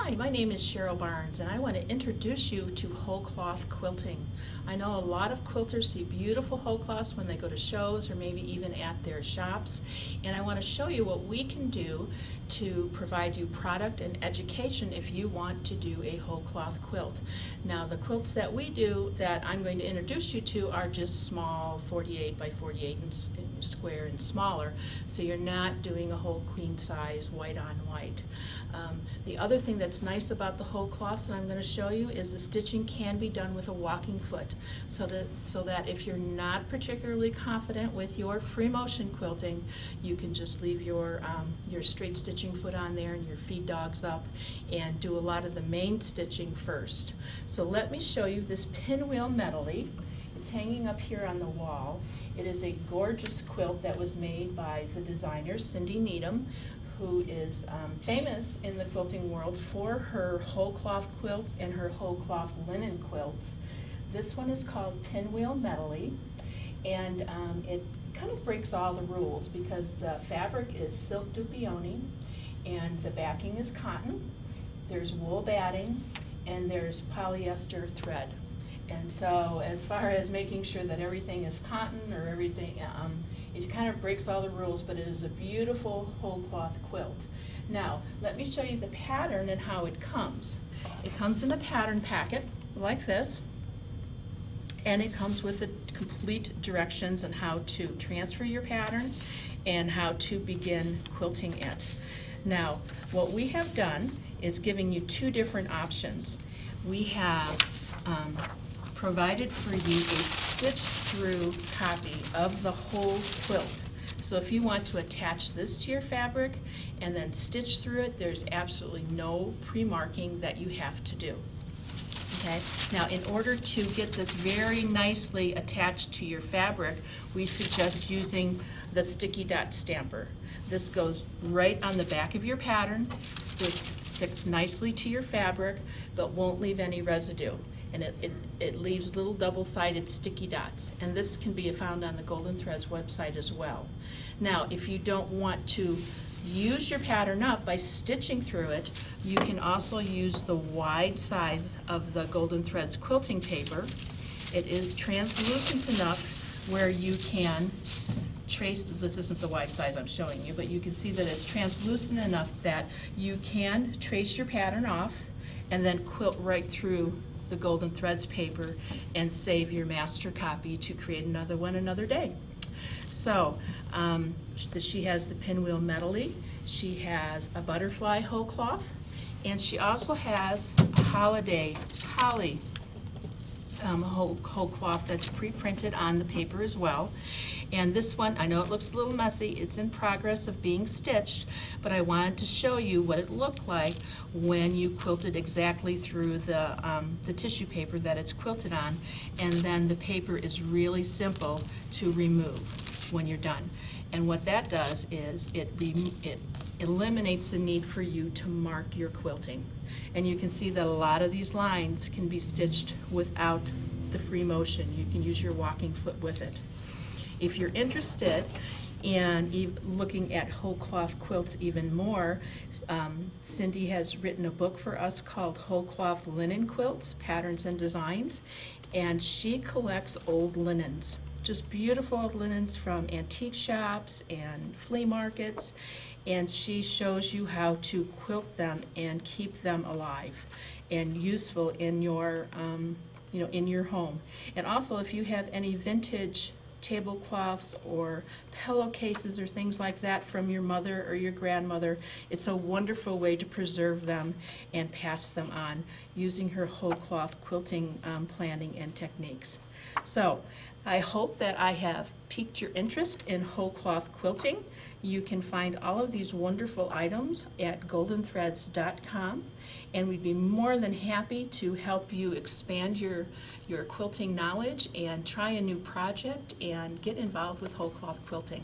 Hi, my name is Cheryl Barnes, and I want to introduce you to Wholecloth Quilting. I know a lot of quilters see beautiful whole cloths when they go to shows or maybe even at their shops, and I want to show you what we can do to provide you product and education if you want to do a whole cloth quilt. Now, the quilts that we do that I'm going to introduce you to are just small, 48 by 48 and square and smaller, so you're not doing a whole queen size white on white. The other thing that's nice about the whole cloths that I'm going to show you is the stitching can be done with a walking foot, so that if you're not particularly confident with your free motion quilting, you can just leave your straight stitching foot on there and your feed dogs up and do a lot of the main stitching first. So let me show you this pinwheel medley. It's hanging up here on the wall. It is a gorgeous quilt that was made by the designer Cindy Needham, who is famous in the quilting world for her whole cloth quilts and her whole cloth linen quilts. This one is called Pinwheel Medley, and it kind of breaks all the rules because the fabric is silk dupioni and the backing is cotton, there's wool batting, and there's polyester thread. And so as far as making sure that everything is cotton or everything, it kind of breaks all the rules, but it is a beautiful whole cloth quilt. Now, let me show you the pattern and how it comes. It comes in a pattern packet like this, and it comes with the complete directions on how to transfer your pattern and how to begin quilting it. Now, what we have done is giving you two different options. We have provided for you a stitch-through copy of the whole quilt. So if you want to attach this to your fabric and then stitch through it, there's absolutely no pre-marking that you have to do. Okay? Now, in order to get this very nicely attached to your fabric, we suggest using the sticky dot stamper. This goes right on the back of your pattern, sticks nicely to your fabric, but won't leave any residue. And it leaves little double-sided sticky dots. And this can be found on the Golden Threads website as well. Now, if you don't want to use your pattern up by stitching through it, you can also use the wide size of the Golden Threads quilting paper. It is translucent enough where you can trace, this isn't the wide size I'm showing you, but you can see that it's translucent enough that you can trace your pattern off and then quilt right through the Golden Threads paper and save your master copy to create another one another day. So she has the pinwheel medley, she has a butterfly whole cloth, and she also has a holiday holly whole cloth that's pre-printed on the paper as well. And this one, I know it looks a little messy, it's in progress of being stitched, but I wanted to show you what it looked like when you quilted exactly through the tissue paper that it's quilted on, and then the paper is really simple to remove when you're done. And what that does is it eliminates the need for you to mark your quilting. And you can see that a lot of these lines can be stitched without the free motion. You can use your walking foot with it. If you're interested in looking at whole cloth quilts even more, Cindy has written a book for us called Wholecloth Linen Quilts, Patterns and Designs, and she collects old linens. Just beautiful old linens from antique shops and flea markets, and she shows you how to quilt them and keep them alive and useful in your, in your home. And also, if you have any vintage tablecloths or pillowcases or things like that from your mother or your grandmother, it's a wonderful way to preserve them and pass them on using her whole cloth quilting planning and techniques. So I hope that I have piqued your interest in whole cloth quilting. You can find all of these wonderful items at goldenthreads.com, and we'd be more than happy to help you expand your quilting knowledge and try a new project and get involved with whole cloth quilting.